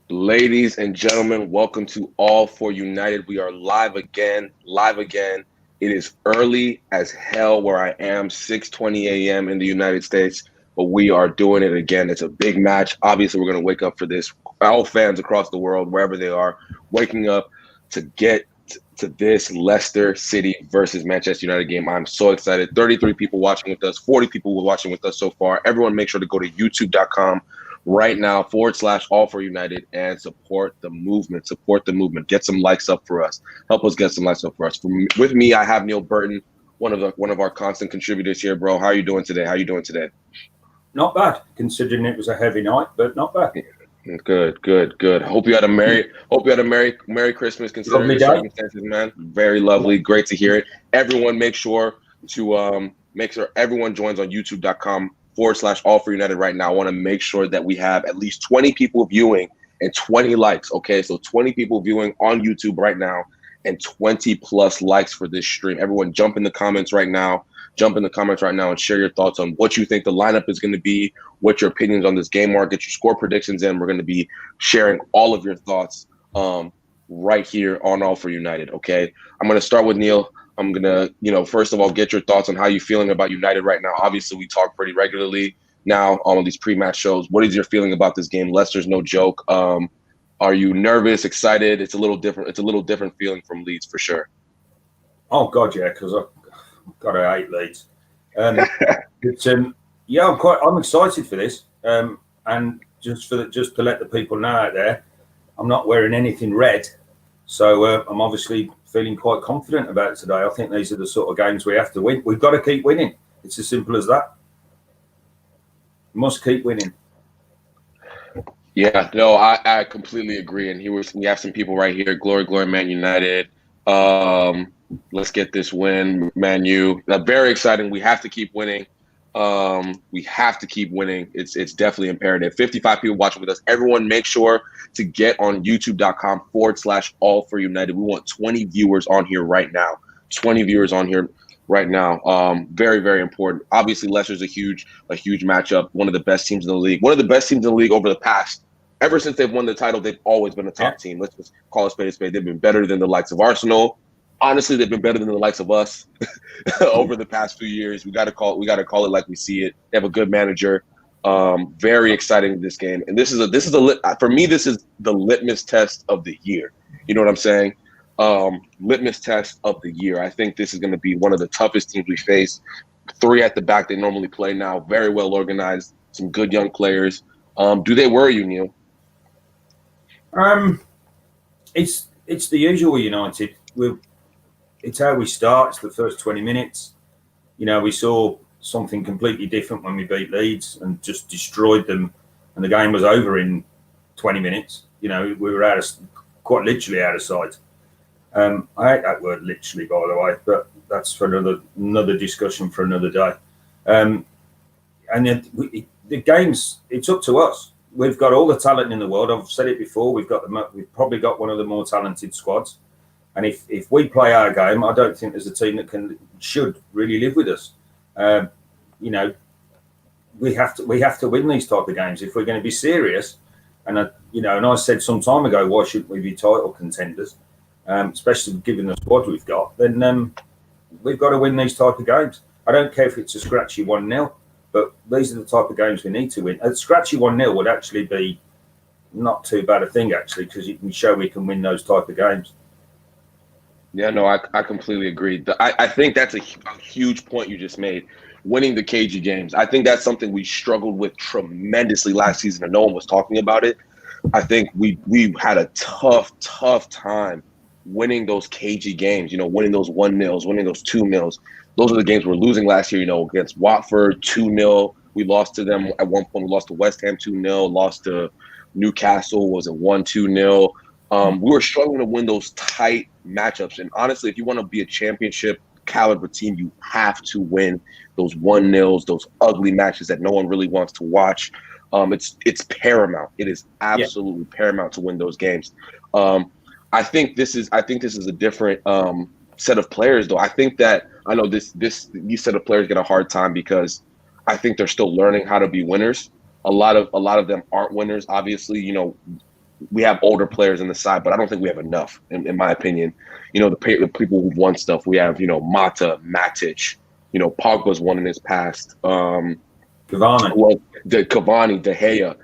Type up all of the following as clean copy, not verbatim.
Ladies and gentlemen, welcome to All for United. We are live again, live again. It is early as hell where I am, 6:20 a.m. in the United States, but we are doing it again. It's a big match. Obviously, we're going to wake up for this. All fans across the world, wherever they are, waking up to get to this Leicester City versus Manchester United game. I'm so excited. 33 people watching with us, 40 people watching with us so far. Everyone make sure to go to youtube.com right now / All for United and support the movement. Support the movement. Get some likes up for us. Help us get some likes up for us. With me, I have Neil Burton, one of our constant contributors here, bro. How are you doing today? Not bad, considering it was a heavy night, but not bad. Good. Hope you had a Merry Christmas considering the circumstances, man. Very lovely. Great to hear it. Everyone make sure everyone joins on youtube.com / All for United right now. I want to make sure that we have at least 20 people viewing and 20 likes. Okay, so 20 people viewing on YouTube right now and 20 plus likes for this stream. Everyone jump in the comments right now. And share your thoughts on what you think the lineup is going to be, what your opinions on this game are. Get your score predictions in. We're going to be sharing all of your thoughts right here on All for United. Okay, I'm going to start with Neil. I'm going to, first of all, get your thoughts on how you're feeling about United right now. Obviously, we talk pretty regularly now on these pre-match shows. What is your feeling about this game? Leicester's no joke. Are you nervous, excited? It's a little different. It's a little different feeling from Leeds for sure. Oh, God, yeah, because I've got to hate Leeds. I'm excited for this. And just to let the people know out there, I'm not wearing anything red. So I'm obviously feeling quite confident about it today. I think these are the sort of games we have to win. We've got to keep winning. It's as simple as that. We must keep winning. Yeah, no, I completely agree. And we have some people right here. Glory, Man United. Let's get this win, Man U. Very exciting. We have to keep winning. It's definitely imperative. 55 people watching with us. Everyone make sure to get on youtube.com / All for United. We want 20 viewers on here right now. Very, very important. Obviously, Leicester's a huge matchup. One of the best teams in the league. Over the past. Ever since they've won the title, they've always been a top team. Let's just call a spade a spade. They've been better than the likes of Arsenal. Honestly, they've been better than the likes of us over the past few years. We got to call it like we see it. They have a good manager. Very exciting this game, and for me, this is the litmus test of the year. You know what I'm saying? Litmus test of the year. I think this is going to be one of the toughest teams we face. 3 at the back they normally play now. Very well organized. Some good young players. Do they worry you, Neil? It's the usual United. It's how we start. It's the first 20 minutes. We saw something completely different when we beat Leeds and just destroyed them, and the game was over in 20 minutes. We were quite literally out of sight. I hate that word literally, by the way, but that's for another discussion for another day. And then the games, it's up to us. We've got all the talent in the world. I've said it before. We've probably got one of the more talented squads. And if we play our game, I don't think there's a team that should really live with us. We have to win these type of games if we're going to be serious. And I said some time ago, why shouldn't we be title contenders, especially given the squad we've got? Then we've got to win these type of games. I don't care if it's a scratchy 1-0, but these are the type of games we need to win. A scratchy 1-0 would actually be not too bad a thing, actually, because you can show we can win those type of games. Yeah, no, I completely agree. I think that's a huge point you just made. Winning the cagey games. I think that's something we struggled with tremendously last season, and no one was talking about it. I think we had a tough time winning those cagey games. Winning those 1-0s, winning those 2-0s. Those are the games we're losing last year. Against Watford 2-0. We lost to them at one point. We lost to West Ham 2-0. Lost to Newcastle. Was it 1-2-0? We were struggling to win those tight matchups. And honestly, if you want to be a championship caliber team, you have to win those 1-0s, those ugly matches that no one really wants to watch. It's paramount. It is absolutely paramount to win those games. I think this is a different set of players, though. I think that these set of players get a hard time because I think they're still learning how to be winners. A lot of them aren't winners. Obviously, we have older players in the side, but I don't think we have enough, in my opinion. The people who've won stuff. We have Mata, Matic. Pogba's won in his past. Cavani, Cavani, De Gea.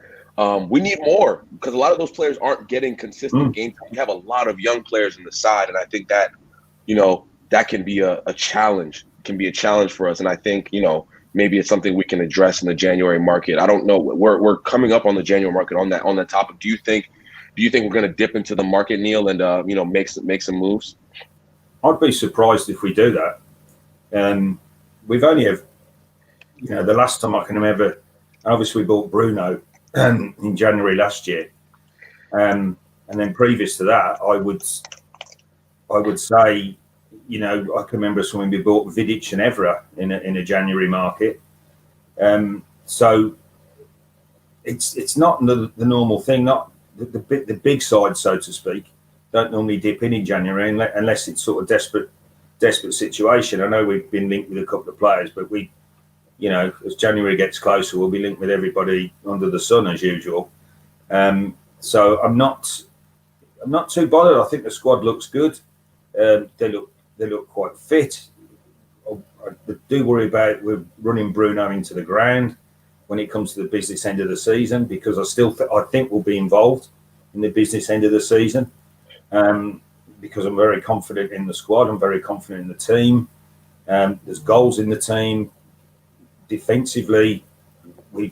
We need more because a lot of those players aren't getting consistent game time. We have a lot of young players in the side, and I think that that can be a challenge. Can be a challenge for us, and I think maybe it's something we can address in the January market. I don't know. We're coming up on the January market on that topic. Do you think we're going to dip into the market, Neil, and make some moves? I'd be surprised if we do that. We've only have the last time I can remember. Obviously, we bought Bruno in January last year, and then previous to that, I would say. I can remember when we bought Vidic and Evra in a January market. So it's not the normal thing. Not the big side, so to speak, don't normally dip in January unless it's sort of desperate situation. I know we've been linked with a couple of players, but as January gets closer, we'll be linked with everybody under the sun as usual. So I'm not too bothered. I think the squad looks good. They look quite fit. I do worry about we're running Bruno into the ground when it comes to the business end of the season, because I think we'll be involved in the business end of the season, because I'm very confident in the squad. I'm very confident in the team. There's goals in the team. Defensively, we'll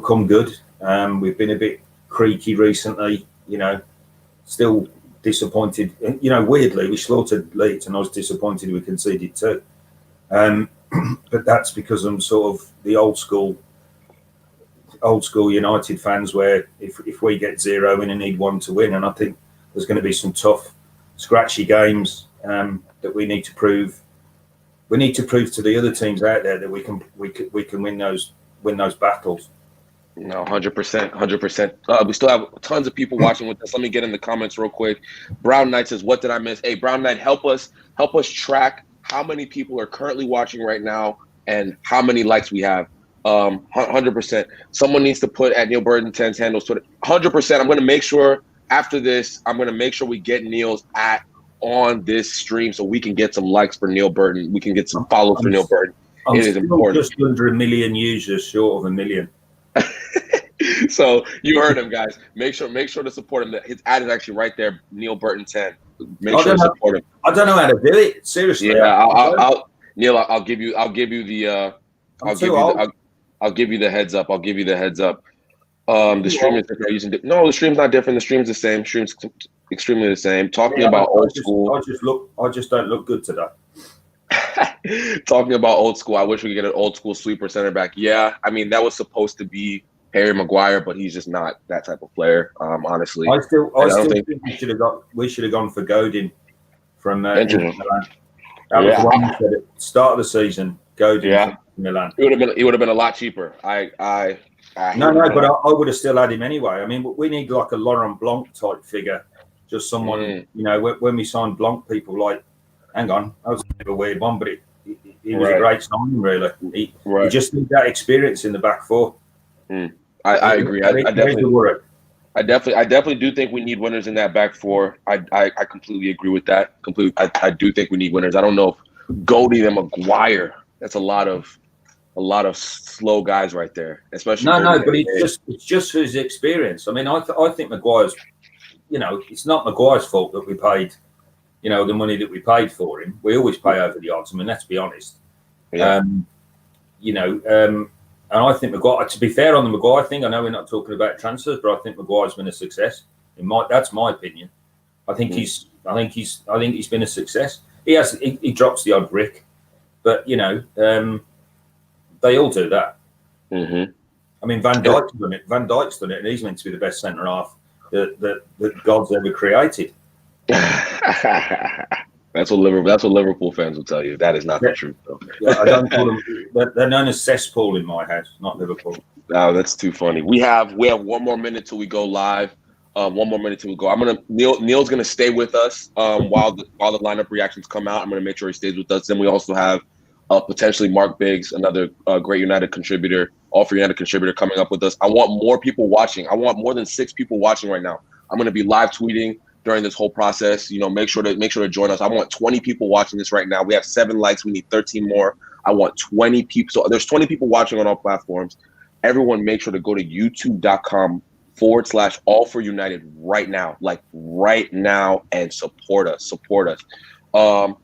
come good. We've been a bit creaky recently. Still disappointed. Weirdly, we slaughtered Leeds, and I was disappointed we conceded 2. But that's because I'm sort of the old school United fans, where if we get 0 in and need 1 to win, and I think there's going to be some tough, scratchy games that we need to prove. We need to prove to the other teams out there that we can win those battles. No, 100%, 100%. We still have tons of people watching with us. Let me get in the comments real quick. Brown Knight says, "What did I miss?" Hey, Brown Knight, help us track how many people are currently watching right now and how many likes we have. 100%. Someone needs to put at Neil Burton 10's handles Twitter. 100%. I'm going to make sure after this, we get Neil's on this stream so we can get some likes for Neil Burton. We can get some follows for Neil Burton. It is important. Just under 1 million users, short of 1 million. So you heard him, guys. Make sure to support him. His ad is actually right there, Neil Burton 10. Make sure to support him. I don't know how to do it. Seriously. Yeah, I'll give you the heads up. I'll give you the heads up. The stream is different. No, the stream's not different. The stream's the same. Stream's extremely the same. Talking about old school. I just don't look good today. Talking about old school, I wish we could get an old school sweeper center back. Yeah, I mean that was supposed to be Harry Maguire, but he's just not that type of player. Honestly, I still think we should have gone for Godin from Milan. That was one you said at the start of the season. Godin from Milan. It would have been a lot cheaper. But I would have still had him anyway. I mean, we need like a Laurent Blanc type figure, just someone. When we signed Blanc, people like, hang on, that was a bit of a weird one, but he was a great signing, really. He just need that experience in the back four. I agree. I definitely do think we need winners in that back four. I completely agree with that. I do think we need winners. I don't know if Goldie and Maguire. That's a lot of slow guys right there, especially. No, but it's just his experience. I mean, I think Maguire's. It's not Maguire's fault that we paid. The money that we paid for him. We always pay over the odds. I mean, let's be honest. Yeah. And I think Maguire. To be fair on the Maguire thing, I know we're not talking about transfers, but I think Maguire's been a success. That's my opinion. I think he's been a success. He drops the odd brick, but they all do that. Mm-hmm. I mean, Van Dijk's done it. Van Dijk's done it, and he's meant to be the best centre half that God's ever created. That's what Liverpool fans will tell you. That is not the truth, though. I don't call them. They're known as cesspool in my house, not Liverpool. No, that's too funny. We have 1 more minute till we go live. 1 more minute till we go. Neil's gonna stay with us while the lineup reactions come out. I'm gonna make sure he stays with us. Then we also have Potentially Mark Biggs, another great United contributor, all for United contributor coming up with us. I want more people watching. I want more than 6 people watching right now. I'm going to be live tweeting during this whole process. Make sure to join us. I want 20 people watching this right now. We have 7 likes. We need 13 more. I want 20 people. So there's 20 people watching on all platforms. Everyone, make sure to go to youtube.com/all for United right now, like right now, and support us. For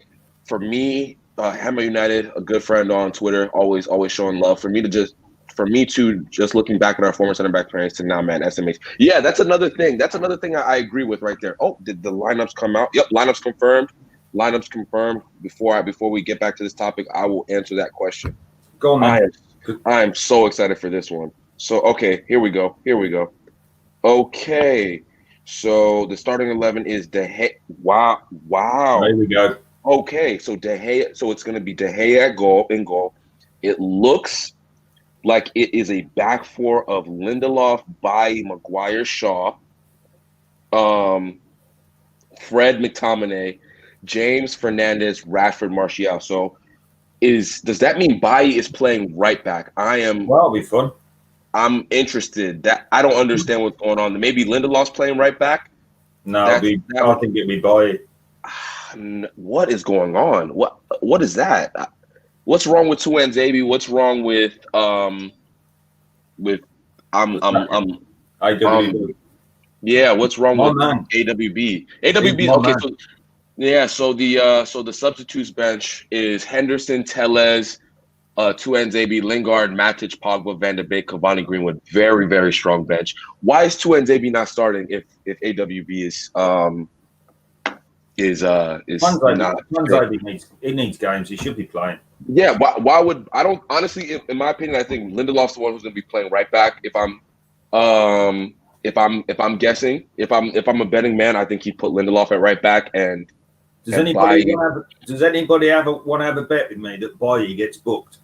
me, Hammer United, a good friend on Twitter, always showing love. For me to just looking back at our former center back players to now, man, SMH. Yeah, that's another thing. I agree with right there. Oh, did the lineups come out? Yep, lineups confirmed. Before we get back to this topic, I will answer that question. Go on, man. I am so excited for this one. So, okay, here we go. Okay, so the starting 11 is Wow. There we go. Okay, so it's going to be De Gea in goal. It looks like it is a back four of Lindelof, Bailly, Maguire, Shaw, Fred, McTominay, James, Fernandez, Rashford, Martial. So does that mean Bailly is playing right back? Well, it'll be fun. I'm interested. That I don't understand what's going on. Maybe Lindelof's playing right back. No, I think it'll be Bailly. What is going on? What is that? What's wrong with Tuanzebe? What's wrong with IWB? Yeah, what's wrong with AWB? AWB. Okay, so yeah, so the substitutes bench is Henderson, Tellez, Tuanzebe, Lingard, Matic, Pogba, Van de Beek, Cavani, Greenwood. Very, very strong bench. Why is Tuanzebe not starting if AWB is not? He needs games. He should be playing. Yeah. Why would I don't honestly? In my opinion, I think Lindelof's the one who's going to be playing right back. If I'm guessing, if I'm a betting man, I think he put Lindelof at right back. And does anybody want to have a bet with me that Bailly gets booked?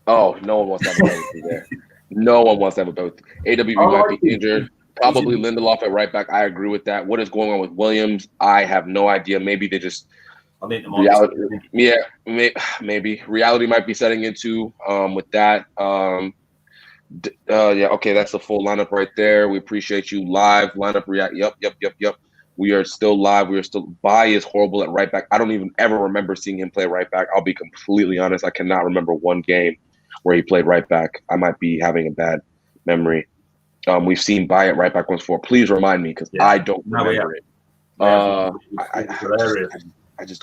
Oh, no one wants to have a bet with me there. No one wants to have a bet with AWB might be injured. Probably Lindelof at right back. I agree with that. What is going on with Williams? I have no idea. Maybe they just reality. Yeah, maybe reality might be setting into with that. Yeah, okay, that's the full lineup right there. We appreciate you. Live lineup react. Yep. We are still live. Bailly is horrible at right back. I don't even ever remember seeing him play right back. I'll be completely honest. I cannot remember one game where he played right back. I might be having a bad memory. We've seen Bailly at right back once before. Please remind me because I don't remember it. I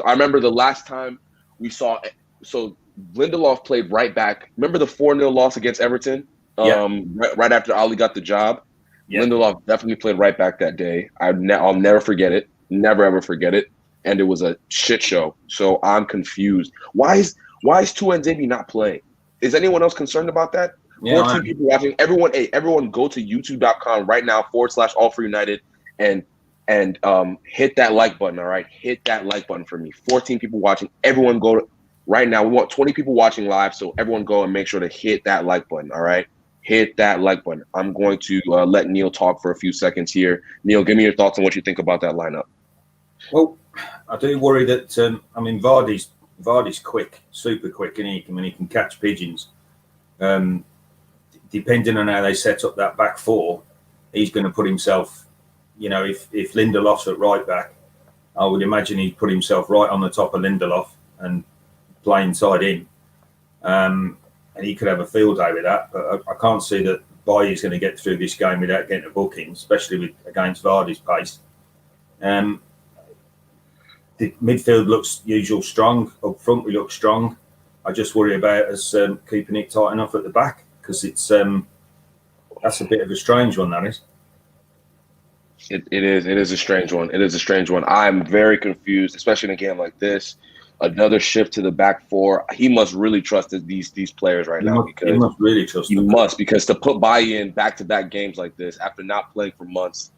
remember the last time we saw. So Lindelof played right back. Remember the 4-0 loss against Everton? Right after Ali got the job. Yeah. Lindelof definitely played right back that day. I'll never forget it. Never ever forget it. And it was a shit show. So I'm confused. Why is Tuanzebe not playing? Is anyone else concerned about that? Yeah, 14 people watching. Everyone go to youtube.com right now /all for United and hit that like button. All right. Hit that like button for me. 14 people watching. Everyone go right now. We want 20 people watching live. So everyone go and make sure to hit that like button. All right. Hit that like button. I'm going to let Neil talk for a few seconds here. Neil, give me your thoughts on what you think about that lineup. Well, I do worry that Vardy's quick, super quick, and he can catch pigeons. Depending on how they set up that back four, he's going to put himself. If Lindelof's at right back, I would imagine he'd put himself right on the top of Lindelof and play inside him. And he could have a field day with that, but I can't see that Bailly's going to get through this game without getting a booking, especially against Vardy's pace. The midfield looks usual strong. Up front, we look strong. I just worry about us keeping it tight enough at the back because it's that's a bit of a strange one, that is. It is a strange one. I'm very confused, especially in a game like this. Another shift to the back four. He must really trust these players right now because he must really trust them. Because to put Bailly in back-to-back games like this after not playing for months,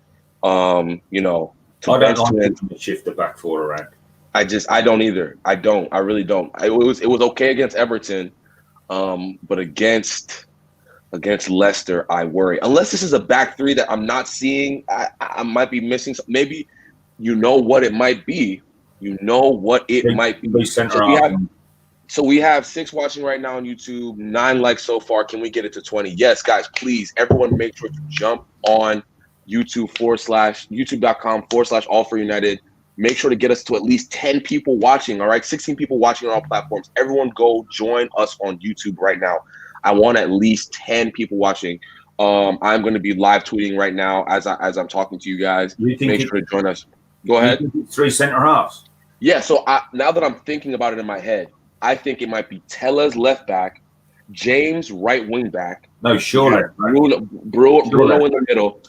to I don't like to shift the back four around. I don't either. I really don't. It was okay against Everton, but against Leicester, I worry. Unless this is a back three that I'm not seeing, I might be missing. Maybe what it might be. Might be. So we have 6 watching right now on YouTube, 9 likes so far. Can we get it to 20? Yes, guys, please. Everyone make sure to jump on youtube.com/all for United. Make sure to get us to at least 10 people watching. All right. 16 people watching on all platforms. Everyone go join us on YouTube right now. I want at least 10 people watching. I'm going to be live tweeting right now as I'm talking to you guys. Make sure to join us. Go ahead. 3 center halves. Yeah. So now that I'm thinking about it in my head, I think it might be Tellez left back, James right wing back. No, sure. Bruno in the middle.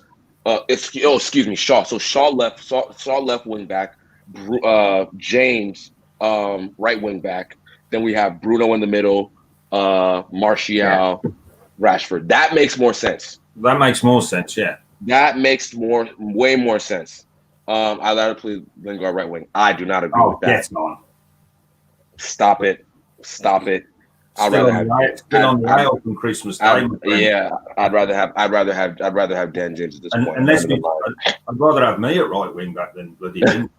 Excuse me, Shaw. So Shaw left wing back. James right wing back. Then we have Bruno in the middle. Martial, Rashford. That makes more sense. That makes more sense. Yeah. That makes way more sense. I'd rather play Lingard right wing. I do not agree with that. Yes, on. Stop it. I'd rather have from Christmas time. I'd rather have Dan James at this point. I'd rather have me at right wing back than bloody Lingard.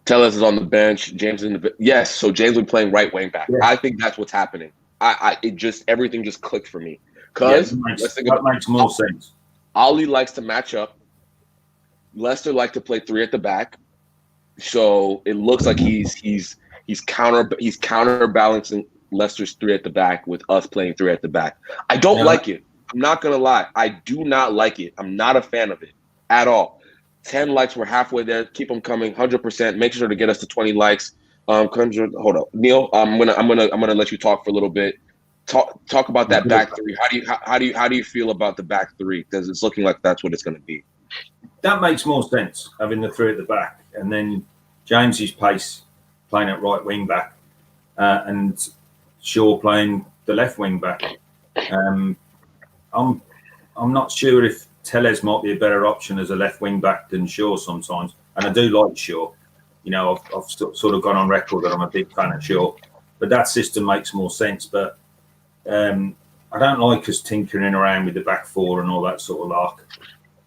Tellez is on the bench. James in the yes. So James would be playing right wing back. Yeah. I think that's what's happening. Everything just clicked for me because that makes more sense. Ollie likes to match up. Leicester like to play 3 at the back, so it looks like he's counterbalancing Leicester's 3 at the back with us playing 3 at the back. I don't like it. I'm not gonna lie. I do not like it. I'm not a fan of it at all. 10 likes. We're halfway there. Keep them coming. 100%. Make sure to get us to 20 likes. Hold up, Neil. I'm gonna let you talk for a little bit. Talk about that back 3. How do you feel about the back 3? Because it's looking like that's what it's gonna be. That makes more sense, having the 3 at the back, and then James's pace playing at right wing back, and Shaw playing the left wing back. I'm not sure if Tellez might be a better option as a left wing back than Shaw sometimes, and I do like Shaw. You know, I've sort of gone on record that I'm a big fan of Shaw, but that system makes more sense. But I don't like us tinkering around with the back 4 and all that sort of lark.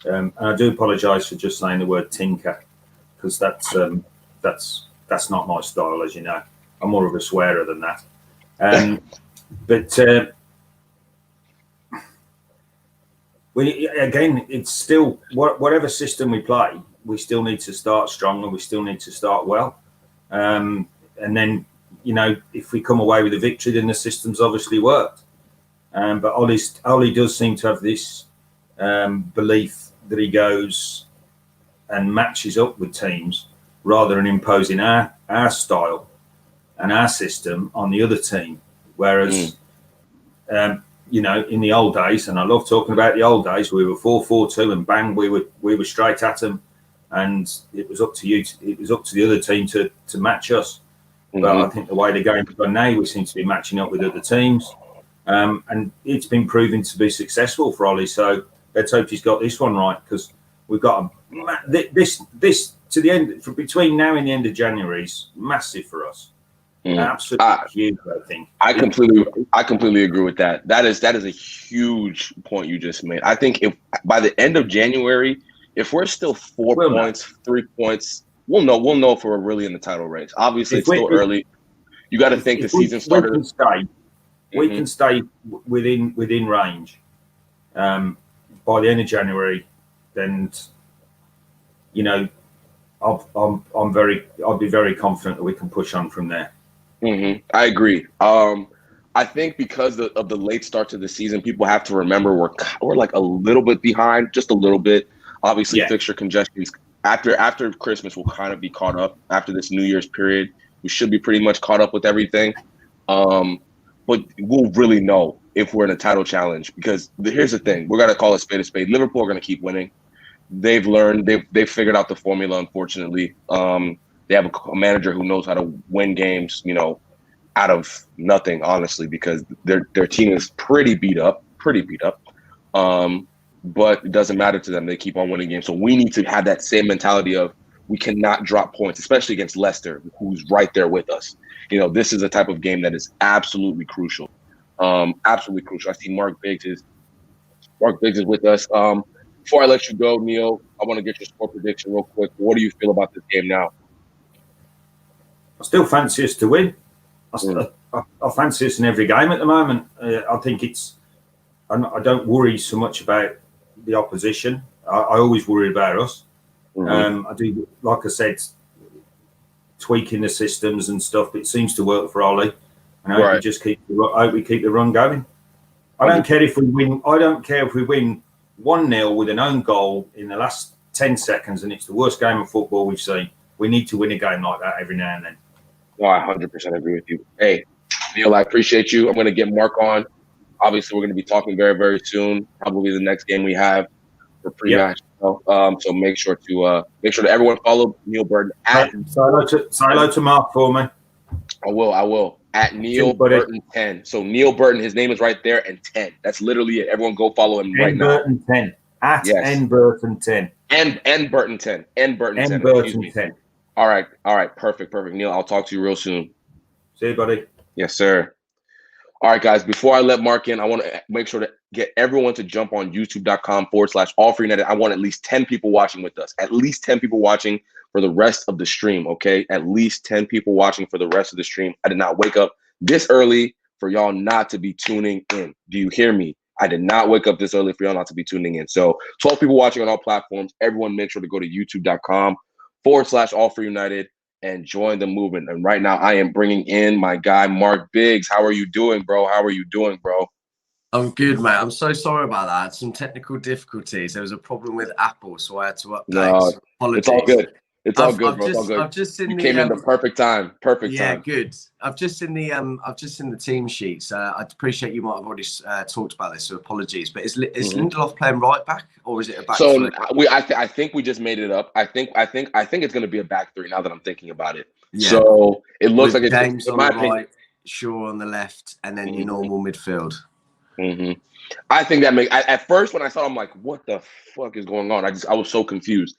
And I do apologise for just saying the word tinker, because that's not my style, as you know. I'm more of a swearer than that. But it's still whatever system we play, we still need to start strong and we still need to start well. And then, you know, if we come away with a victory, then the system's obviously worked. But Ollie does seem to have this belief that he goes and matches up with teams rather than imposing our style and our system on the other team. Whereas, you know, in the old days, and I love talking about the old days, we were 4-4-2 and bang, we were straight at them, and it was up to you. It was up to the other team to match us. But I think the way the game's gone now, we seem to be matching up with other teams, and it's been proven to be successful for Ollie. So let's hope he's got this one right, because we've got this to the end between now and the end of January is massive for us. Absolutely huge, I think. I completely agree with that. That is a huge point you just made. I think if by the end of January, if we're still 3 points, we'll know if we're really in the title race. Obviously, it's still early. You got to think the season started. We can stay within range by the end of January. Then, you know, I'll be very confident that we can push on from there. I agree. I think because of the late start to the season, people have to remember we're like a little bit behind, just a little bit. Obviously, fixture congestion after Christmas will kind of be caught up. After this New Year's period, we should be pretty much caught up with everything. But we'll really know if we're in a title challenge, because here's the thing: we're gonna call a spade a spade. Liverpool are gonna keep winning. They've learned. They've figured out the formula. Unfortunately, they have a manager who knows how to win games, you know, out of nothing, honestly, because their team is pretty beat up. But it doesn't matter to them. They keep on winning games. So we need to have that same mentality of we cannot drop points, especially against Leicester, who's right there with us. You know, this is a type of game that is absolutely crucial. Absolutely crucial. I see Mark Biggs is with us. Before I let you go, Neil, I want to get your score prediction real quick. What do you feel about this game now? I still fancy us to win. I fancy us in every game at the moment. I think I don't worry so much about the opposition. I always worry about us. I do, like I said, tweaking the systems and stuff. It seems to work for Ollie, and I hope we just keep the run going. I don't care if we win. I don't care if we win 1-0 with an own goal in the last 10 seconds, and it's the worst game of football we've seen. We need to win a game like that every now and then. No, I 100% agree with you. Hey, Neil, I appreciate you. I'm going to get Mark on. Obviously, we're going to be talking very, very soon. Probably the next game we have for pre-match. Yep. So make sure that everyone follow Neil Burton at. Say hello to Mark for me. I will. At Neil Burton 10. So Neil Burton, his name is right there, and 10. That's literally it. Everyone go follow him right now. Burton 10. At N Burton 10. N Burton 10. N Burton 10. N Burton 10. All right. Perfect. Neil, I'll talk to you real soon. See you, buddy. Yes, sir. All right, guys, before I let Mark in, I want to make sure to get everyone to jump on youtube.com/allforunited. I want at least 10 people watching with us. At least 10 people watching for the rest of the stream, okay? At least 10 people watching for the rest of the stream. I did not wake up this early for y'all not to be tuning in. Do you hear me? I did not wake up this early for y'all not to be tuning in. So 12 people watching on all platforms. Everyone make sure to go to youtube.com/allforunited and join the movement. And right now I am bringing in my guy, Mark Biggs. How are you doing, bro? I'm good, mate. I'm so sorry about that. I had some technical difficulties. There was a problem with Apple, so I had to update. No, apologies. It's all good. It's all good, bro. It's all good. I've just seen you came in the perfect time. Yeah, good. I've just seen the team sheets. I appreciate you might have already talked about this, so apologies. But is Lindelof playing right back, or is it a back three? I think we just made it up. I think it's going to be a back three now that I'm thinking about it. Yeah. So it looks like James on the right, Shaw on the left, and then your normal midfield. I think that makes. At first, when I saw it, I'm like, "What the fuck is going on?" I was so confused.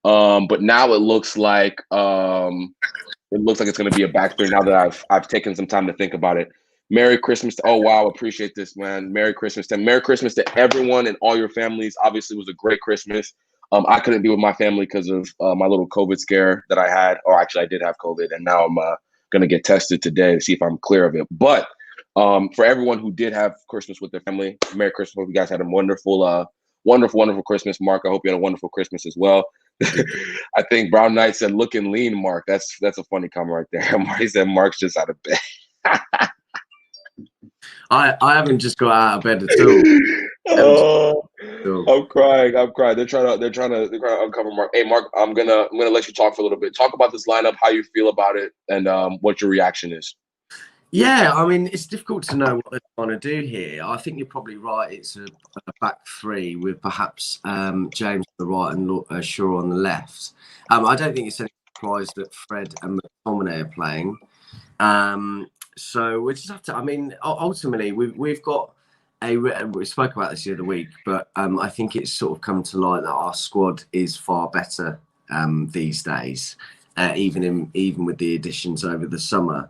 But now it looks like it's going to be a back three now that I've taken some time to think about it. Merry Christmas to, oh wow, appreciate this, man. Merry Christmas to everyone and all your families. Obviously, it was a great Christmas. I couldn't be with my family because of my little COVID scare that I had. Or actually, I did have COVID, and now I'm going to get tested today to see if I'm clear of it. But for everyone who did have Christmas with their family, Merry Christmas. Hope you guys had a wonderful Christmas. Mark, I hope you had a wonderful Christmas as well. I think Brown Knight said, "Looking lean, Mark." That's a funny comment right there. He said, "Mark's just out of bed." I haven't just got out of bed at all. I'm crying. They're trying to uncover Mark. Hey, Mark, I'm gonna let you talk for a little bit. Talk about this lineup, how you feel about it, and what your reaction is. Yeah, I mean, it's difficult to know what they're trying to do here. I think you're probably right. It's a back three with perhaps James on the right and Shaw on the left. I don't think it's any surprise that Fred and McTominay are playing. So we just have to. I mean, ultimately, we've got we spoke about this the other week, but I think it's sort of come to light that our squad is far better these days, even with the additions over the summer.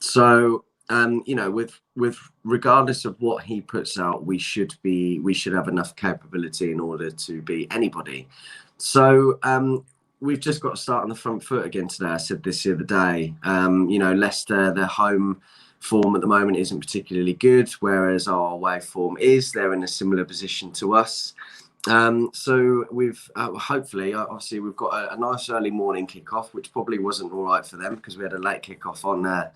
So with regardless of what he puts out, we should have enough capability in order to beat anybody. So we've just got to start on the front foot again today. I said this the other day. Leicester, their home form at the moment isn't particularly good, whereas our away form is. They're in a similar position to us. So we've hopefully, obviously, we've got a nice early morning kickoff, which probably wasn't all right for them because we had a late kickoff on the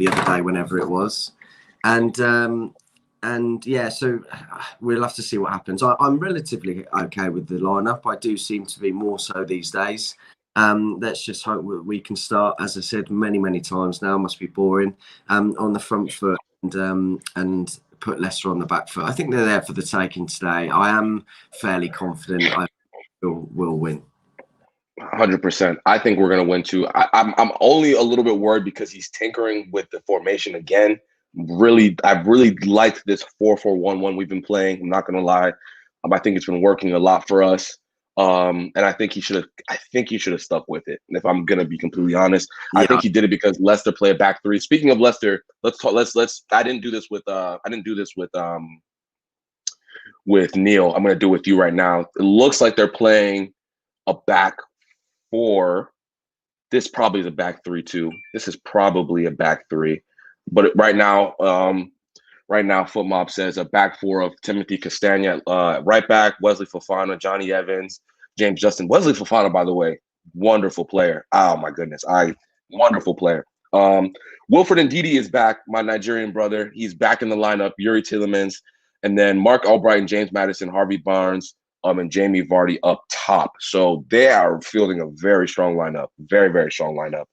other day, whenever it was, and yeah, so we'll have to see what happens. I'm relatively okay with the lineup. I do seem to be more so these days. Let's just hope we can start, as I said many times now, must be boring, on the front foot and put Leicester on the back foot. I think they're there for the taking today. I am fairly confident we'll win. 100%. I think we're going to win too. I'm only a little bit worried because he's tinkering with the formation again. I've really liked this 4-4-1-1 we've been playing. I'm not going to lie. I think it's been working a lot for us. And I think he should have stuck with it. And if I'm going to be completely honest, yeah. I think he did it because Leicester play a back three. Speaking of Leicester, I didn't do this with Neil. I'm going to do it with you right now. It looks like they're playing a back four. this probably is a back three too. This is probably a back three, but right now, Foot Mob says a back four of Timothy Castagna, right back, Wesley Fofana, Johnny Evans, James Justin. Wesley Fofana, by the way, wonderful player. Oh my goodness, wonderful player. Wilfred Ndidi is back, my Nigerian brother. He's back in the lineup. Yuri Tillemans, and then Mark Albright and James Madison, Harvey Barnes, and Jamie Vardy up top. So they are fielding a very strong lineup, very, very strong lineup.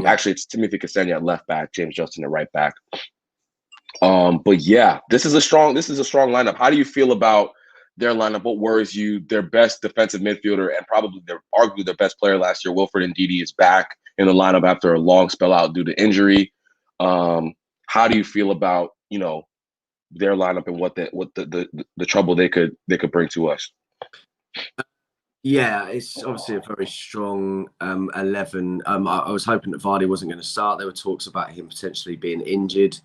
Actually, it's Timothy Castagna at left back, James Justin at right back. But yeah, this is a strong lineup. How do you feel about their lineup? What worries you? Their best defensive midfielder and probably arguably their best player last year, Wilfred Ndidi, is back in the lineup after a long spell out due to injury. How do you feel about their lineup and what the trouble they could bring to us? Yeah, it's obviously a very strong 11. I was hoping that Vardy wasn't going to start. There were talks about him potentially being injured.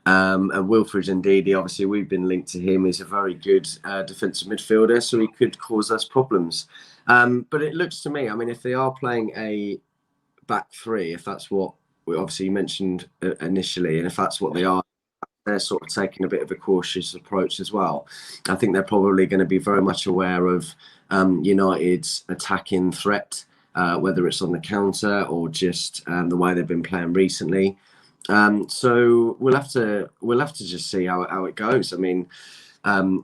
And Wilfred Ndidi, obviously, we've been linked to him. He's a very good defensive midfielder, so he could cause us problems. But it looks to me, I mean, if they are playing a back three, if that's what we obviously mentioned initially, and if that's what they are, they're sort of taking a bit of a cautious approach as well. I think they're probably going to be very much aware of United's attacking threat, whether it's on the counter or just the way they've been playing recently. So we'll have to just see how it goes. I mean,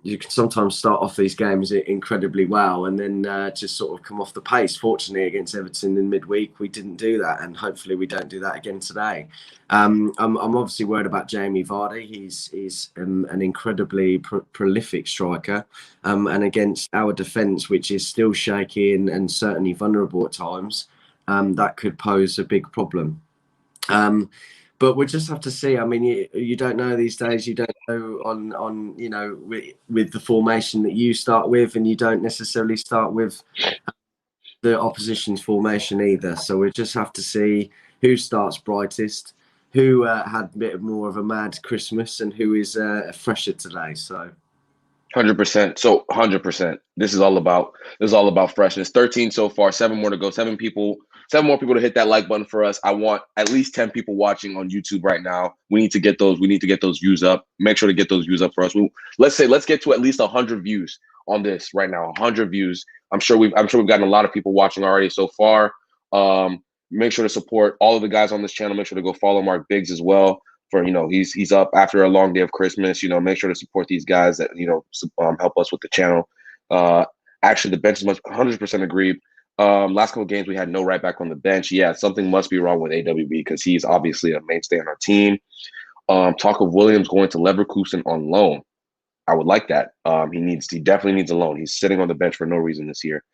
you can sometimes start off these games incredibly well and then just sort of come off the pace. Fortunately, against Everton in midweek, we didn't do that, and hopefully we don't do that again today. I'm obviously worried about Jamie Vardy. He's an incredibly prolific striker, and against our defence, which is still shaky and certainly vulnerable at times, that could pose a big problem. But we'll just have to see. I mean, you don't know these days. You don't know on with the formation that you start with, and you don't necessarily start with the opposition's formation either. So we'll just have to see who starts brightest, who had a bit more of a mad Christmas, and who is fresher today. So 100%. So 100%. This is all about freshness. 13 so far. 7 more to go. 7 more people to hit that like button for us. I want at least 10 people watching on YouTube right now. We need to get those views up. Make sure to get those views up for us. Let's get to at least 100 views on this right now. 100 views. I'm sure we've gotten a lot of people watching already so far. Make sure to support all of the guys on this channel. Make sure to go follow Mark Biggs as well. For he's up after a long day of Christmas. Make sure to support these guys that help us with the channel. Actually, the bench is 100% agreed. Last couple of games we had no right back on the bench. Yeah, something must be wrong with AWB because he's obviously a mainstay on our team. Talk of Williams going to Leverkusen on loan. I would like that. He definitely needs a loan. He's sitting on the bench for no reason this year.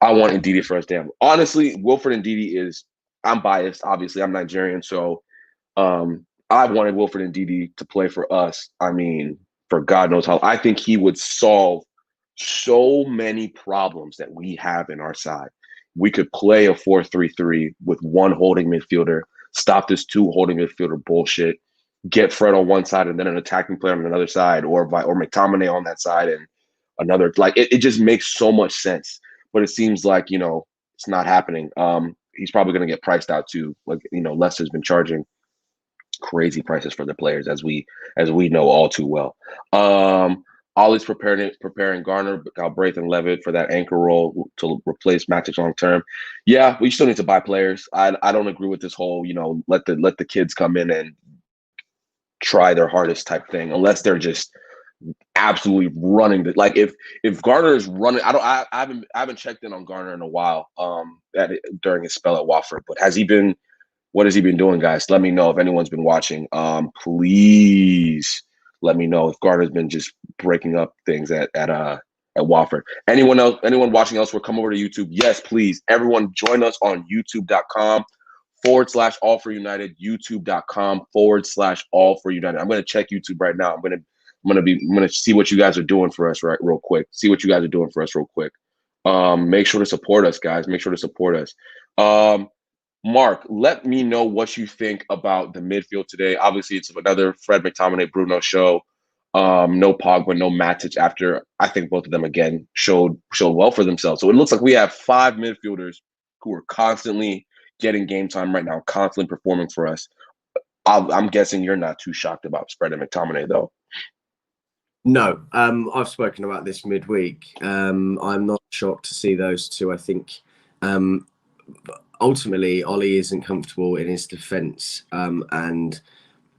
I want Ndidi first damn. Honestly, Wilfred Ndidi is. I'm biased. Obviously, I'm Nigerian, so I wanted Wilfred Ndidi to play for us. I mean, for God knows how. I think he would solve so many problems that we have in our side. We could play a 4-3-3 with one holding midfielder, stop this 2 holding midfielder bullshit, get Fred on one side and then an attacking player on another side, or McTominay on that side and another. Like it just makes so much sense. But it seems like it's not happening. He's probably going to get priced out too. Like Leicester's been charging crazy prices for their players, as we know all too well. Ollie's preparing Garner, Galbraith, and Levitt for that anchor role to replace Matic long term. Yeah, we still need to buy players. I don't agree with this whole let the kids come in and try their hardest type thing, unless they're just absolutely running the, like if Garner is running. I haven't checked in on Garner in a while during his spell at Watford, but what has he been doing, guys? Let me know if anyone's been watching. Please let me know if Garner's been just breaking up things at Watford. Anyone watching elsewhere, come over to YouTube. Yes, please. Everyone join us on youtube.com/all4united, youtube.com/all4united. I'm going to check YouTube right now. I'm going to see what you guys are doing for us real quick. Make sure to support us, guys. Make sure to support us. Mark, let me know what you think about the midfield today. Obviously, it's another Fred McTominay Bruno show. No Pogba, no Matic. After I think both of them again showed well for themselves. So it looks like we have 5 midfielders who are constantly getting game time right now, constantly performing for us. I'm guessing you're not too shocked about Spread and McTominay, though. No, I've spoken about this midweek. I'm not shocked to see those two. I think ultimately Ollie isn't comfortable in his defence, and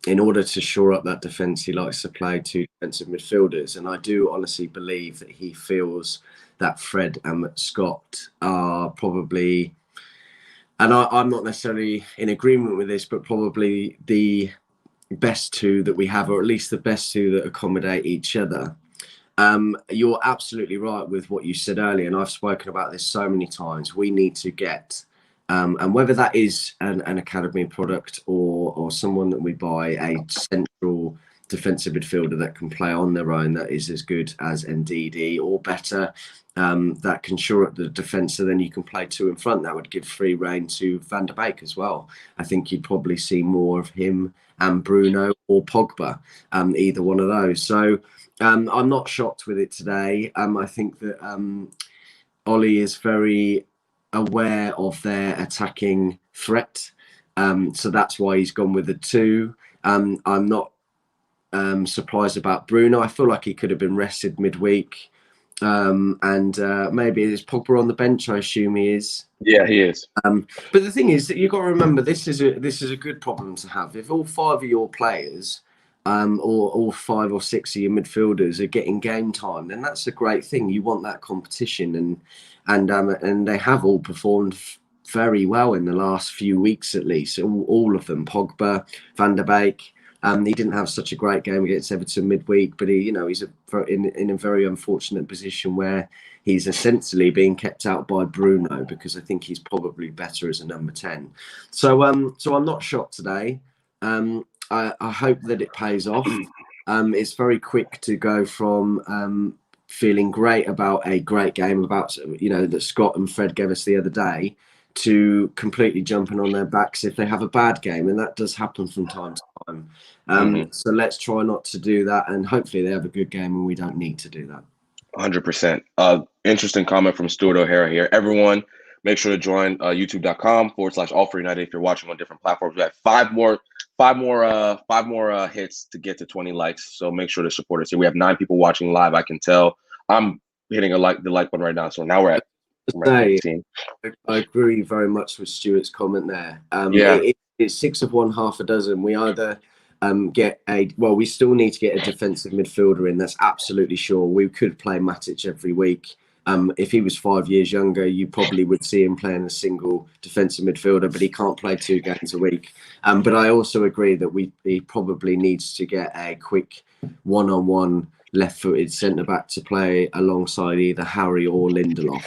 in order to shore up that defence, he likes to play two defensive midfielders. And I do honestly believe that he feels that Fred and Scott are probably, and I'm not necessarily in agreement with this, but probably the best two that we have, or at least the best two that accommodate each other. You're absolutely right with what you said earlier, and I've spoken about this so many times. We need to get, and whether that is an academy product or someone that we buy, a central defensive midfielder that can play on their own, that is as good as NDD or better, that can shore up the defence, so then you can play two in front. That would give free rein to Van der Beek as well. I think you'd probably see more of him and Bruno or Pogba, either one of those. So I'm not shocked with it today. I think that Ollie is very aware of their attacking threat. So that's why he's gone with the two. I'm not surprised about Bruno. I feel like he could have been rested midweek. And maybe is Pogba on the bench? I assume he is. Yeah, he is. But the thing is that you've got to remember, this is a good problem to have. If all five of your players, or all 5 or 6 of your midfielders are getting game time, then that's a great thing. You want that competition, and they have all performed very well in the last few weeks, at least. All of them. Pogba, Van der Beek. He didn't have such a great game against Everton midweek, but he's in a very unfortunate position where he's essentially being kept out by Bruno, because I think he's probably better as a number 10. So I'm not shocked today. I hope that it pays off. It's very quick to go from feeling great about a great game that Scott and Fred gave us the other day, to completely jumping on their backs if they have a bad game, and that does happen from time to time. So let's try not to do that, and hopefully they have a good game and we don't need to do that. 100%. Interesting comment from Stuart O'Hara here. Everyone, make sure to join youtube.com/all4united if you're watching on different platforms. We have five more hits to get to 20 likes, so make sure to support us here. We have 9 people watching live. I can tell. I'm hitting the like button right now, so now we're at 15. I agree very much with Stuart's comment there. It's 6 of one, half a dozen. We either we still need to get a defensive midfielder in. That's absolutely sure. We could play Matic every week. If he was 5 years younger, you probably would see him playing a single defensive midfielder, but he can't play 2 games a week. But I also agree that he probably needs to get a quick one-on-one left-footed centre-back to play alongside either Harry or Lindelof.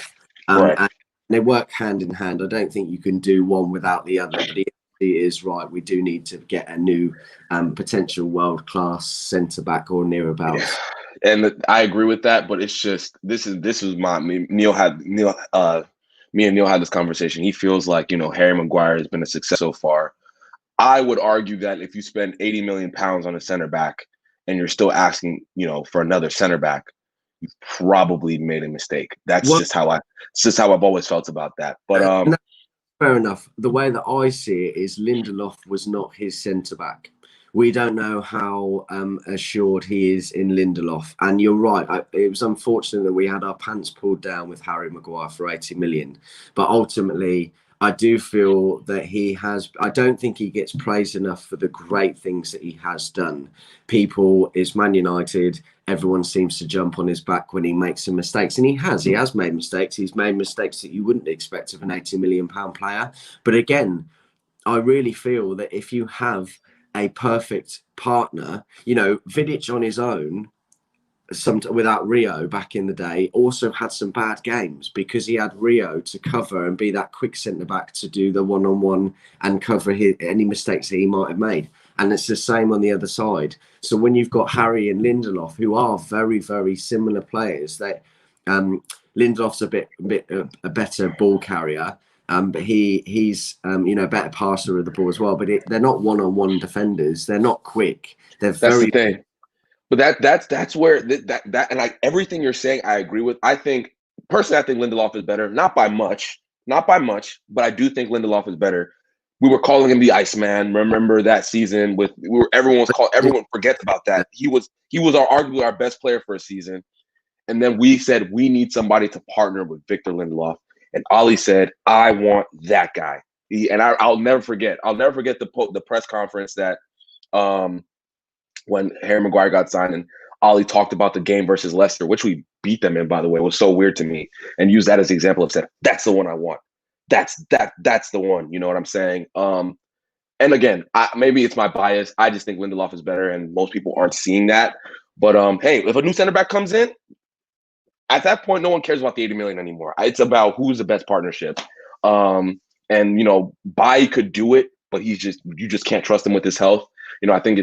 Right. And they work hand in hand. I don't think you can do one without the other, but he is right. We do need to get a new potential world-class centre-back or near about. Yeah. And I agree with that, but it's just me and Neil had this conversation. He feels like, Harry Maguire has been a success so far. I would argue that if you spend 80 million pounds on a center back and you're still asking, for another center back, you've probably made a mistake. That's just how I've always felt about that. But fair enough. The way that I see it is Lindelof was not his centre back. We don't know how assured he is in Lindelof. And you're right. It was unfortunate that we had our pants pulled down with Harry Maguire for 80 million. But ultimately, I do feel that I don't think he gets praised enough for the great things that he has done. It's Man United. Everyone seems to jump on his back when he makes some mistakes. And he has made mistakes. He's made mistakes that you wouldn't expect of an 80 million pound player. But again, I really feel that if you have a perfect partner, Vidic on his own, without Rio back in the day, also had some bad games because he had Rio to cover and be that quick centre back to do the one-on-one and cover any mistakes that he might have made. And it's the same on the other side. So when you've got Harry and Lindelof, who are very, very similar players, that Lindelof's a better ball carrier. But he's a better passer of the ball as well. But they're not one-on-one defenders. They're not quick. That's the thing. But that's where that and like everything you're saying, I agree with. I think Lindelof is better, not by much, not by much, but I do think Lindelof is better. We were calling him the Iceman. Remember that season with everyone forgets about that. He was arguably our best player for a season. And then we said we need somebody to partner with Victor Lindelof. And Ollie said, I want that guy. I'll never forget. I'll never forget the press conference that when Harry Maguire got signed and Ollie talked about the game versus Leicester, which we beat them in, by the way. It was so weird to me. And used that as an example of said, that's the one I want. That's the one. You know what I'm saying? And again, maybe it's my bias. I just think Lindelof is better, and most people aren't seeing that. But hey, if a new center back comes in, at that point, no one cares about the 80 million anymore. It's about who's the best partnership. And Bai could do it, but you just can't trust him with his health. I think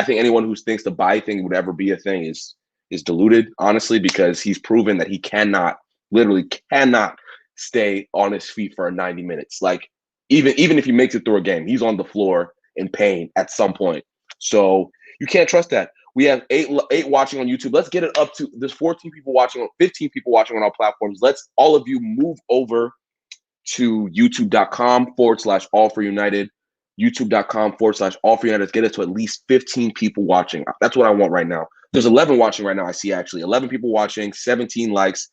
anyone who thinks the Bai thing would ever be a thing is deluded, honestly, because he's proven that he literally cannot stay on his feet for 90 minutes. Like even if he makes it through a game, he's on the floor in pain at some point. So you can't trust that. We have eight watching on YouTube. Let's get it up to there's 14 people watching, 15 people watching on our platforms. Let's all of you move over to youtube.com/all4united, youtube.com/all4united. Let's get it to at least 15 people watching. That's what I want right now. There's 11 watching right now. I see actually 11 people watching, 17 likes,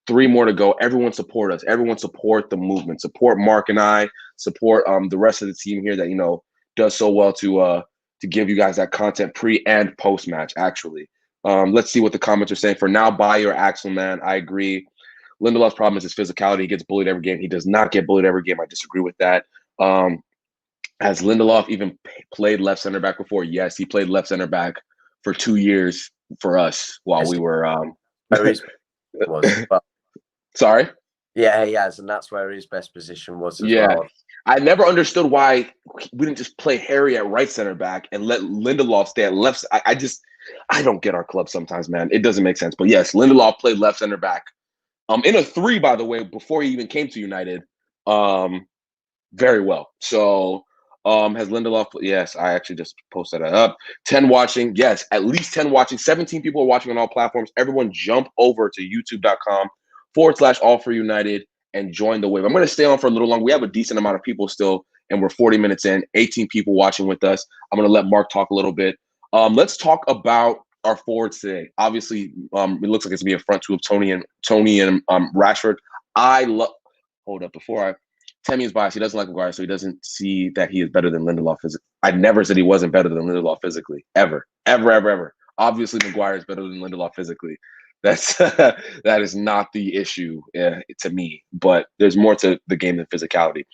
3 more to go. Everyone support us. Everyone support the movement. Support Mark and I. Support the rest of the team here that does so well to give you guys that content pre and post match. Actually, let's see what the comments are saying. For now, buy your Axel, man. I agree. Lindelof's problem is his physicality. He gets bullied every game. He does not get bullied every game. I disagree with that. Has Lindelof even played left center back before? Yes, he played left center back for 2 years for us while we were. Sorry. Yeah, he has, and that's where his best position was. As well. I never understood why we didn't just play Harry at right center back and let Lindelof stay at left. I don't get our club sometimes, man. It doesn't make sense. But yes, Lindelof played left center back. In a 3, by the way, before he even came to United, very well. So, has Lindelof? Yes, I actually just posted that up. 10 watching. Yes, at least 10 watching. 17 people are watching on all platforms. Everyone jump over to youtube.com/all4united and join the wave. I'm going to stay on for a little longer. We have a decent amount of people still, and we're 40 minutes in, 18 people watching with us. I'm going to let Mark talk a little bit. Let's talk about our forwards today. Obviously, it looks like it's going to be a front two of Tony and Rashford. Temi is biased. He doesn't like Maguire, so he doesn't see that he is better than Lindelof physically. I never said he wasn't better than Lindelof physically, ever. Obviously, Maguire is better than Lindelof physically. That is not the issue to me, but there's more to the game than physicality.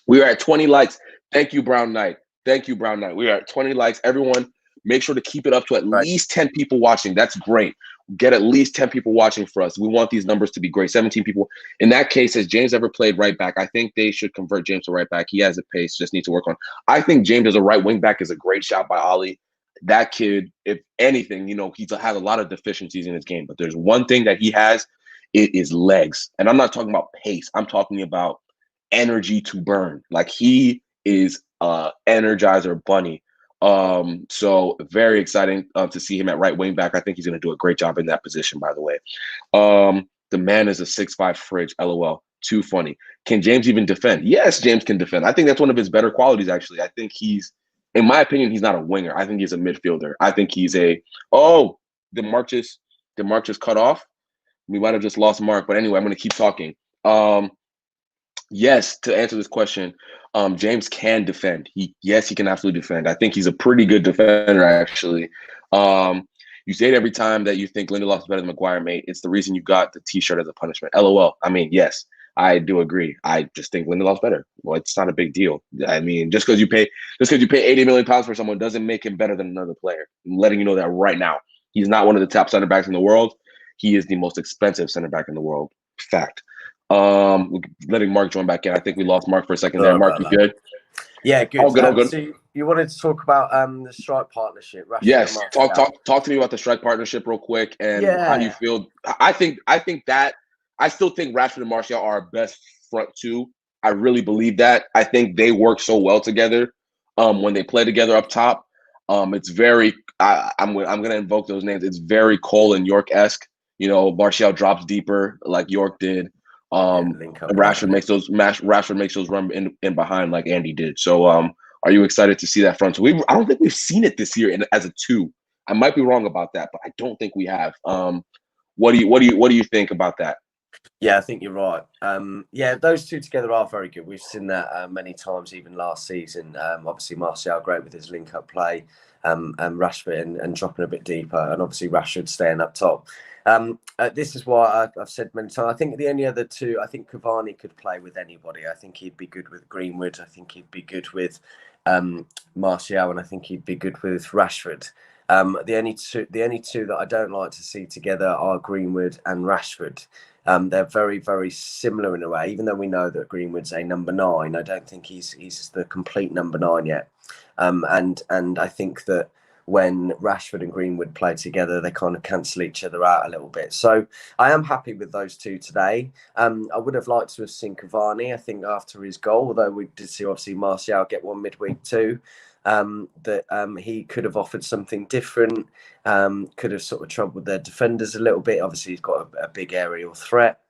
We are at 20 likes. Thank you, Brown Knight. We are at 20 likes. Everyone, make sure to keep it up to at least 10 people watching. That's great. Get at least 10 people watching for us. We want these numbers to be great. 17 people. In that case, has James ever played right back? I think they should convert James to right back. He has a pace, just needs to work on. I think James as a right wing back is a great shot by Ollie. That kid, if anything, he has a lot of deficiencies in his game. But there's one thing that he has, it is legs. And I'm not talking about pace. I'm talking about energy to burn. Like he is Energizer Bunny. So very exciting to see him at right wing back. I think he's going to do a great job in that position, by the way. The man is a 6'5" fridge, LOL. Too funny. Can James even defend? Yes, James can defend. I think that's one of his better qualities, actually. I think in my opinion, he's not a winger. I think he's a midfielder. I think he's did Mark just cut off? We might have just lost Mark, but anyway, I'm going to keep talking. Yes, to answer this question, James can defend. He can absolutely defend. I think he's a pretty good defender, actually. You say it every time that you think Lindelof is better than Maguire, mate. It's the reason you got the T-shirt as a punishment. LOL. I mean, yes, I do agree. I just think Lindelof's better. Well, it's not a big deal. I mean, just because you pay 80 million pounds for someone doesn't make him better than another player. I'm letting you know that right now. He's not one of the top center backs in the world. He is the most expensive center back in the world. Fact. Letting Mark join back in. I think we lost Mark for a second there. Mark, you good? Yeah, good. All good. So you wanted to talk about the strike partnership, Rashford? Yes. Talk to me about the strike partnership real quick and how you feel. I still think Rashford and Martial are our best front two. I really believe that. I think they work so well together when they play together up top. It's very I'm gonna invoke those names. It's very Cole and York-esque. Martial drops deeper like York did. link up. Rashford makes those run in behind like Andy did. So are you excited to see that front? So I don't think we've seen it this year as a two. I might be wrong about that, but I don't think we have. What do you think about that? Yeah, I think you're right. Yeah, those two together are very good. We've seen that many times, even last season. Obviously, Martial great with his link-up play, and Rashford and dropping a bit deeper, and obviously Rashford staying up top. This is why I've said many times. I think the only other two, I think Cavani could play with anybody. I think he'd be good with Greenwood. I think he'd be good with Martial, and I think he'd be good with Rashford. The only two that I don't like to see together are Greenwood and Rashford. They're very, very similar in a way. Even though we know that Greenwood's a number 9, I don't think he's the complete number 9 yet. And I think that when Rashford and Greenwood play together, they kind of cancel each other out a little bit. So I am happy with those two today. I would have liked to have seen Cavani, I think, after his goal, although we did see obviously Martial get one midweek too. That he could have offered something different, could have sort of troubled their defenders a little bit. Obviously, he's got a big aerial threat.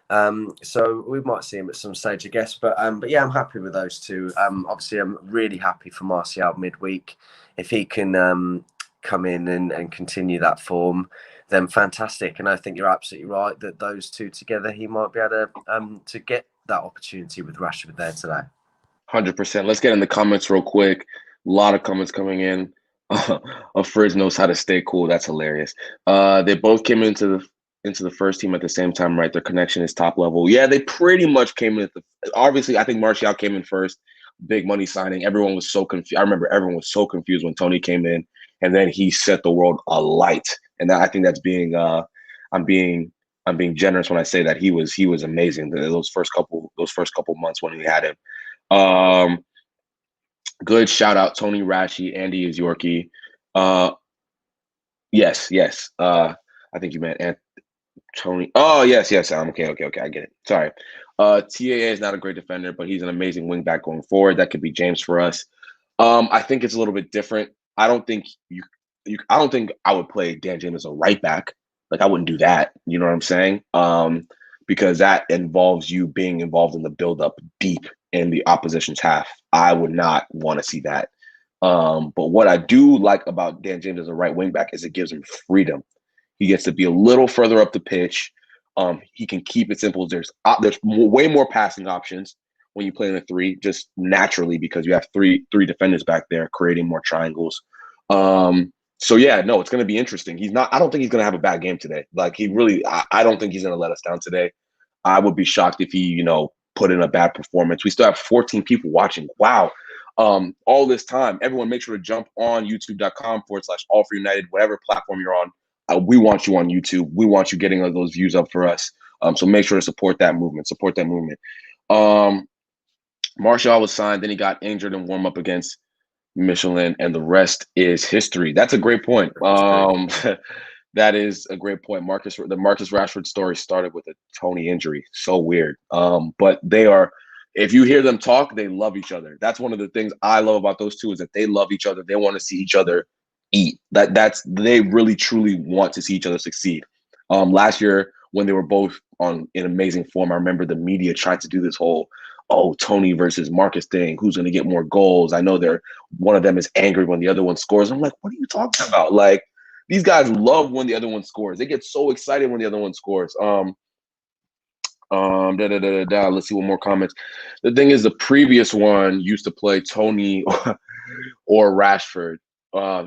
So we might see him at some stage, I guess. But yeah, I'm happy with those two. Obviously, I'm really happy for Martial midweek. If he can come in and continue that form, then fantastic. And I think you're absolutely right that those two together, he might be able to get that opportunity with Rashford there today. 100%. Let's get in the comments real quick. A lot of comments coming in. A Frizz knows how to stay cool. That's hilarious. They both came into the first team at the same time, right? Their connection is top level. Yeah, they pretty much came in. Obviously, I think Martial came in first. Big money signing. Everyone was so confused. I remember everyone was so confused when Tony came in, and then he set the world alight. And I think that's being I'm being generous when I say that he was amazing. Those first couple months when he had him. Good shout out, Tony Rashi. Andy is Yorkie. Yes. I think you meant Tony. Oh, yes. Okay. I get it. Sorry. TAA is not a great defender, but he's an amazing wingback going forward. That could be James for us. I think it's a little bit different. I don't think I don't think I would play Dan James as a right back. Like, I wouldn't do that. You know what I'm saying? Because that involves you being involved in the build-up deep in the opposition's half. I would not want to see that. But what I do like about Dan James as a right wing back is it gives him freedom. He gets to be a little further up the pitch. He can keep it simple. There's way more passing options when you play in a 3, just naturally, because you have three defenders back there creating more triangles. So yeah, no, it's going to be interesting. I don't think he's going to have a bad game today. Like, I don't think he's going to let us down today. I would be shocked if he, put in a bad performance. We still have 14 people watching. Wow. All this time, everyone make sure to jump on youtube.com/allforunited, whatever platform you're on. We want you on YouTube. We want you getting those views up for us. So make sure to support that movement. Martial was signed, then he got injured in warm up against Michelin, and the rest is history. That's a great point. That is a great point. The Marcus Rashford story started with a Tony injury. So weird. But if you hear them talk, they love each other. That's one of the things I love about those two, is that they love each other. They want to see each other eat. They really truly want to see each other succeed. Last year, when they were both in amazing form, I remember the media tried to do this whole Tony versus Marcus thing. Who's going to get more goals? I know one of them is angry when the other one scores. I'm like, what are you talking about? Like, these guys love when the other one scores. They get so excited when the other one scores. Let's see what more comments. The thing is, the previous one used to play Tony or Rashford.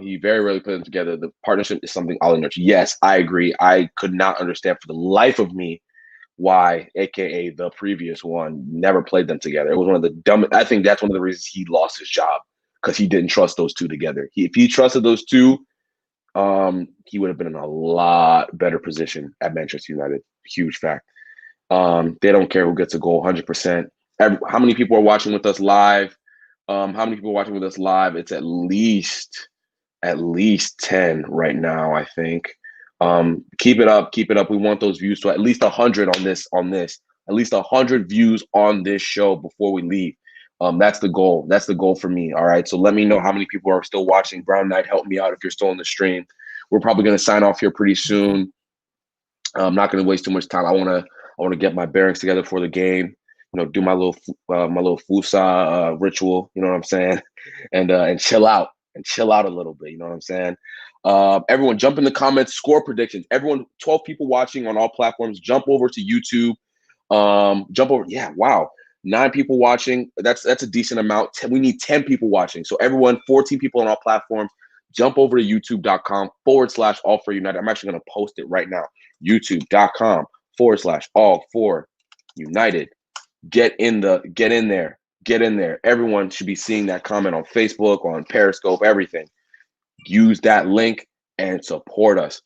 He very rarely put them together. The partnership is something I'll nurture. Yes, I agree. I could not understand for the life of me why, aka the previous one, never played them together. It was one of the dumbest. I think that's one of the reasons he lost his job, because he didn't trust those two together. If he trusted those two, he would have been in a lot better position at Manchester United. Huge fact. They don't care who gets a goal, 100%. How many people are watching with us live? It's at least 10 right now, I think. Keep it up. We want those views to at least 100 on this. At least 100 views on this show before we leave. That's the goal. That's the goal for me. All right. So let me know how many people are still watching. Brown Knight, help me out if you're still on the stream. We're probably going to sign off here pretty soon. I'm not going to waste too much time. I want I want to get my bearings together for the game. Do my little fusa ritual. You know what I'm saying? And chill out a little bit. You know what I'm saying? Everyone, jump in the comments. Score predictions. Everyone, 12 people watching on all platforms. Jump over to YouTube. Jump over. Yeah, wow. 9 people watching. That's a decent amount. We need 10 people watching. So everyone, 14 people on all platforms. Jump over to youtube.com/all for united. I'm actually going to post it right now. youtube.com/all for united. Get in there. Everyone should be seeing that comment on Facebook, on Periscope, everything. Use that link and support us.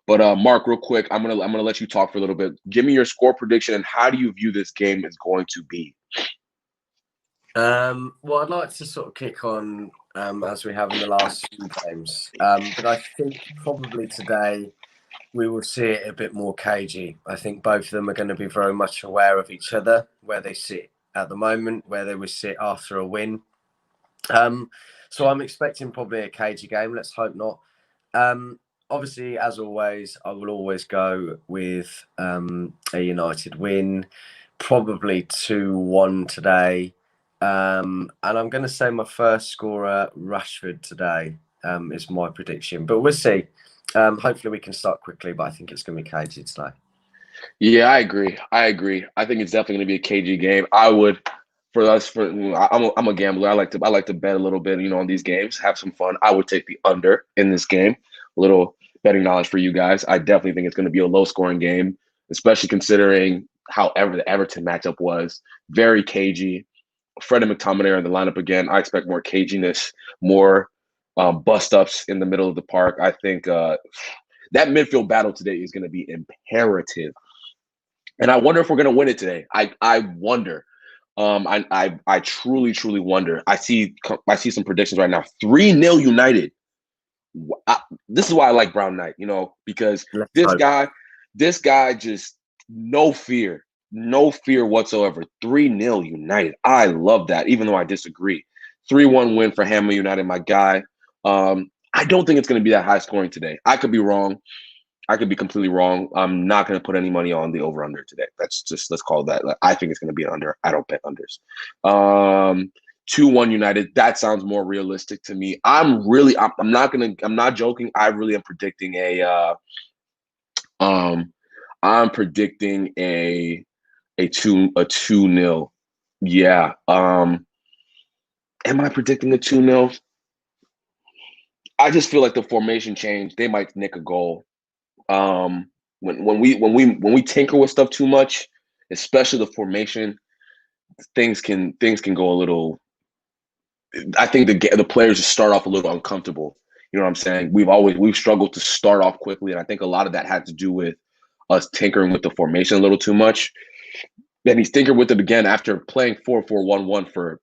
But Mark, real quick, I'm gonna let you talk for a little bit. Give me your score prediction and how do you view this game is going to be? Well, I'd like to sort of kick on as we have in the last few games, but I think probably today we will see it a bit more cagey. I think both of them are going to be very much aware of each other, where they sit at the moment, where they will sit after a win. So I'm expecting probably a cagey game. Let's hope not. Obviously, as always, I will always go with a United win, probably 2-1 today. And I'm going to say my first scorer, Rashford, today is my prediction. But we'll see. Hopefully we can start quickly, but I think it's going to be cagey today. Yeah, I agree. I think it's definitely going to be a cagey game. I'm a gambler. I like to bet a little bit, on these games, have some fun. I would take the under in this game. A little betting knowledge for you guys. I definitely think it's going to be a low scoring game, especially considering however the Everton matchup was. Very cagey. Fred and McTominay are in the lineup again. I expect more caginess, more bust ups in the middle of the park. I think that midfield battle today is going to be imperative. And I wonder if we're going to win it today. I wonder. I truly wonder. I see some predictions right now. 3-0 United. This is why I like Brown Knight, because this guy just no fear whatsoever. 3-0 United. I love that, even though I disagree. 3-1 win for Hammer United, my guy. I don't think it's going to be that high scoring today. I could be wrong. I could be completely wrong. I'm not going to put any money on the over-under today. Let's call that. I think it's going to be an under. I don't bet unders. 2-1 United. That sounds more realistic to me. I'm not joking. I really am predicting I'm predicting a 2-0. Yeah. Am I predicting a 2-0? I just feel like the formation change, they might nick a goal. When we tinker with stuff too much, especially the formation, things can go a little. I think the players just start off a little uncomfortable. You know what I'm saying? We've struggled to start off quickly, and I think a lot of that had to do with us tinkering with the formation a little too much. Then he's tinkered with it again after playing 4-4-1-1 for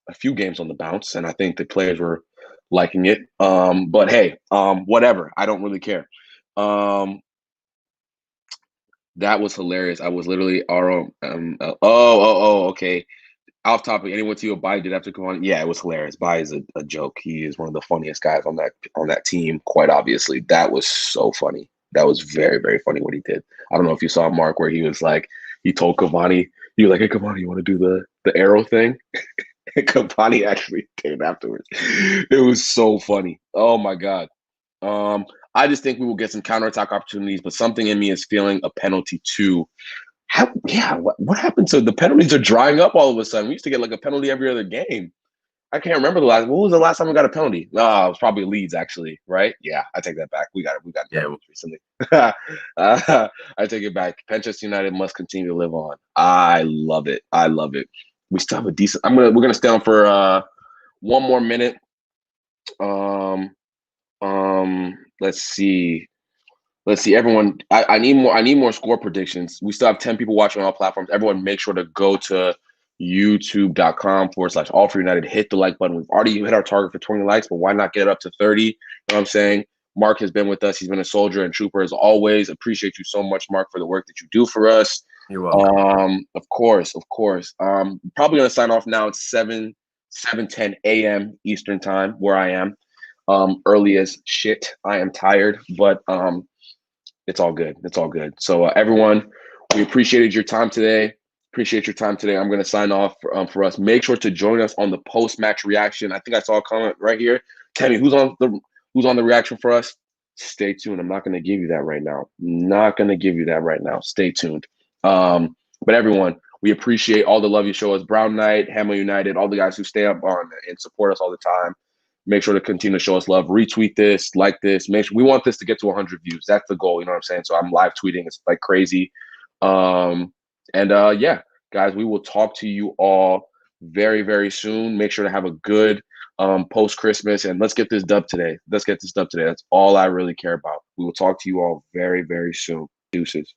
a few games on the bounce, and I think the players were liking it. But hey, whatever. I don't really care. That was hilarious. I was literally okay. Off topic. Anyone see what Bai did after come on? Yeah, it was hilarious. Bai is a joke. He is one of the funniest guys on that team. Quite obviously, that was so funny. That was very, very funny what he did. I don't know if you saw Mark where he was like, he told Cavani, he was like, "Hey Cavani, you want to do the arrow thing?" And Cavani actually did afterwards. It was so funny. Oh my god. I just think we will get some counterattack opportunities, but something in me is feeling a penalty too. What happened to the penalties are drying up all of a sudden? We used to get like a penalty every other game. I can't remember what was the last time we got a penalty? It was probably Leeds actually, right? Yeah, I take that back. We got penalties recently. I take it back. Manchester United must continue to live on. I love it. We still have a decent. We're gonna stay on for one more minute. Let's see. Everyone, I need more score predictions. We still have 10 people watching on all platforms. Everyone, make sure to go to youtube.com/all for united. Hit the like button. We've already hit our target for 20 likes, but why not get it up to 30? You know what I'm saying? Mark has been with us. He's been a soldier and trooper as always. Appreciate you so much, Mark, for the work that you do for us. You're welcome. Of course. Probably gonna sign off now. It's 7:10 a.m. Eastern time where I am. Early as shit. I am tired, but It's all good. It's all good. So everyone, we appreciated your time today. Appreciate your time today. I'm going to sign off for us. Make sure to join us on the post-match reaction. I think I saw a comment right here. Temi, who's on the reaction for us? Stay tuned. I'm not going to give you that right now. Not going to give you that right now. Stay tuned. But everyone, we appreciate all the love you show us. Brown Knight, Hammer United, all the guys who stay up on and support us all the time. Make sure to continue to show us love. Retweet this, like this. Make sure we want this to get to 100 views. That's the goal. You know what I'm saying? So I'm live tweeting. It's like crazy. Yeah, guys, we will talk to you all very, very soon. Make sure to have a good post Christmas, and let's get this dub today. Let's get this dub today. That's all I really care about. We will talk to you all very, very soon. Deuces.